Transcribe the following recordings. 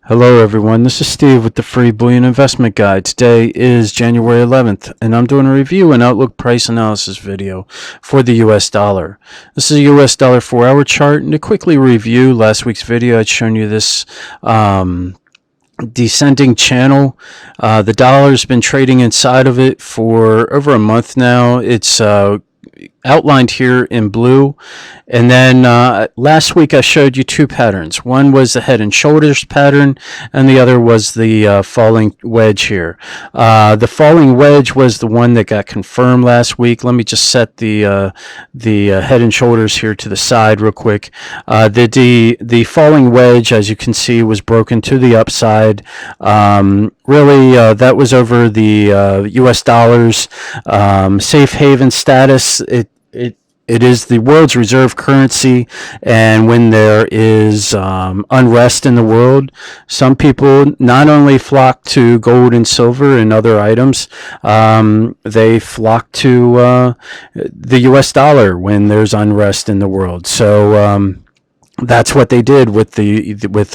Hello everyone, this is Steve with the free Bullion Investment Guide. Today is January 11th and I'm doing a review and outlook price analysis video for the US dollar. This is a US dollar 4-hour chart, and to quickly review last week's video, I'd shown you this descending channel. The dollar's been trading inside of it for over a month now. It's outlined here in blue, and then last week I showed you two patterns. One was the head and shoulders pattern, and the other was the falling wedge here. The falling wedge was the one that got confirmed last week. Let me just set the head and shoulders here to the side real quick. The falling wedge, as you can see, was broken to the upside. Really, that was over the US dollar's safe haven status. It is the world's reserve currency, and when there is unrest in the world, some people not only flock to gold and silver and other items, they flock to the US dollar when there's unrest in the world. So that's what they did with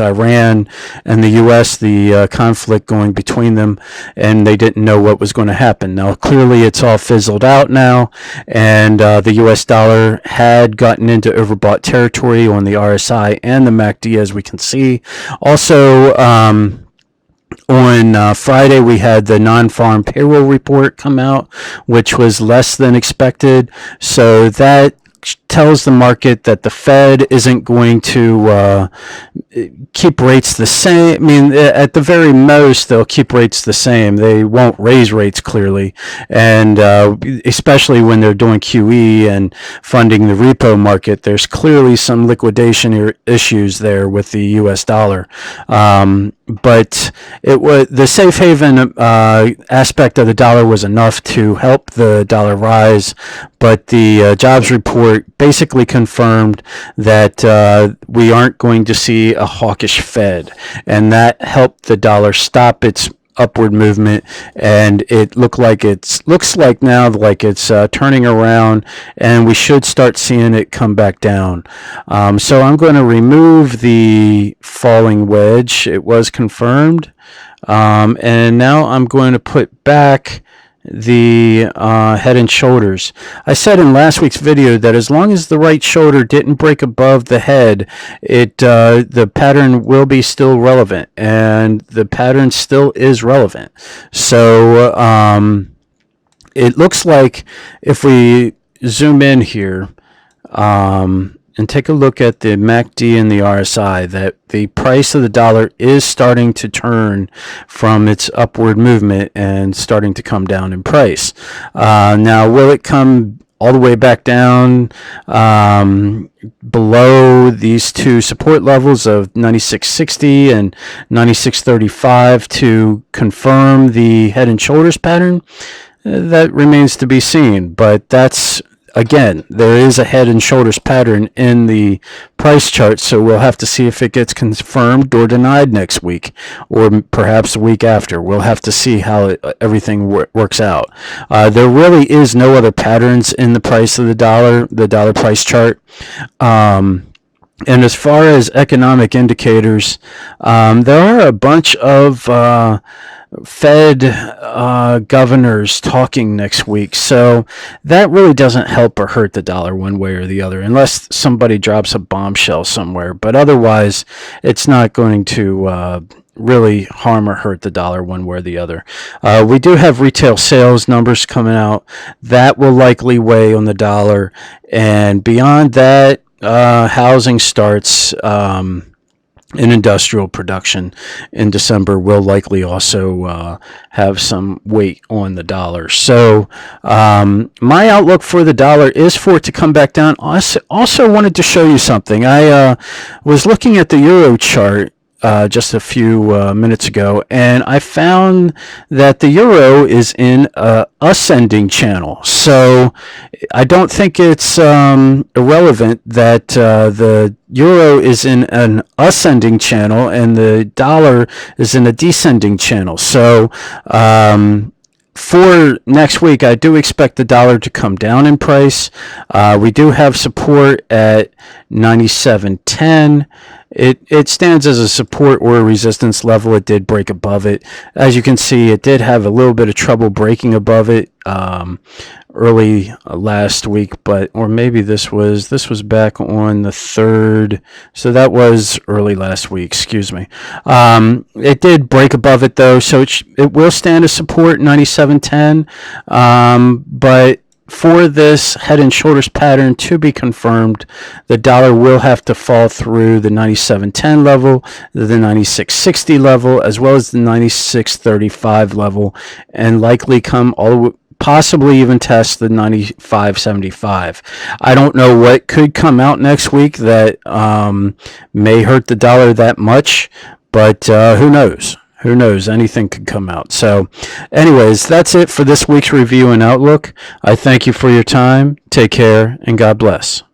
Iran and the U.S., the conflict going between them, and they didn't know what was going to happen. Now, clearly, it's all fizzled out now, and the U.S. dollar had gotten into overbought territory on the RSI and the MACD, as we can see. Also, on Friday, we had the non-farm payroll report come out, which was less than expected. So that tells the market that the Fed isn't going to keep rates the same. I mean, at the very most, they'll keep rates the same. They won't raise rates, clearly, and especially when they're doing QE and funding the repo market, there's clearly some liquidation issues there with the U.S. dollar. But it was the safe haven aspect of the dollar was enough to help the dollar rise. But the jobs report basically confirmed that we aren't going to see a hawkish Fed, and that helped the dollar stop its upward movement, and it looks like now like it's turning around, and we should start seeing it come back down. So I'm going to remove the falling wedge. It was confirmed, and now I'm going to put back the head and shoulders. I said in last week's video that as long as the right shoulder didn't break above the head, the pattern will be still relevant, and the pattern still is relevant. So it looks like if we zoom in here and take a look at the MACD and the RSI, that the price of the dollar is starting to turn from its upward movement and starting to come down in price. Now, will it come all the way back down below these two support levels of 96.60 and 96.35 to confirm the head and shoulders pattern? That remains to be seen, but that's, again, there is a head and shoulders pattern in the price chart, so we'll have to see if it gets confirmed or denied next week, or perhaps the week after. We'll have to see how everything works out. There really is no other patterns in the price of the dollar price chart. And as far as economic indicators, there are a bunch of Fed governors talking next week, so that really doesn't help or hurt the dollar one way or the other, unless somebody drops a bombshell somewhere. But otherwise, it's not going to really harm or hurt the dollar one way or the other. We do have retail sales numbers coming out. That will likely weigh on the dollar, and beyond that, housing starts in industrial production in December will likely also have some weight on the dollar. So my outlook for the dollar is for it to come back down. I also wanted to show you something. I was looking at the euro chart just a few minutes ago, and I found that the euro is in a ascending channel. So I don't think it's irrelevant that the euro is in an ascending channel and the dollar is in a descending channel. So for next week, I do expect the dollar to come down in price. We do have support at 97.10. It stands as a support or a resistance level. It did break above it. As you can see, it did have a little bit of trouble breaking above it early last week, or maybe this was back on the 3rd. So that was early last week, excuse me. It did break above it though, so it will stand as support 97.10. But for this head and shoulders pattern to be confirmed, the dollar will have to fall through the 97.10 level, the 96.60 level, as well as the 96.35 level, and likely come possibly even test the 95.75. I don't know what could come out next week that may hurt the dollar that much, but who knows? Who knows? Anything could come out. So anyways, that's it for this week's review and outlook. I thank you for your time. Take care and God bless.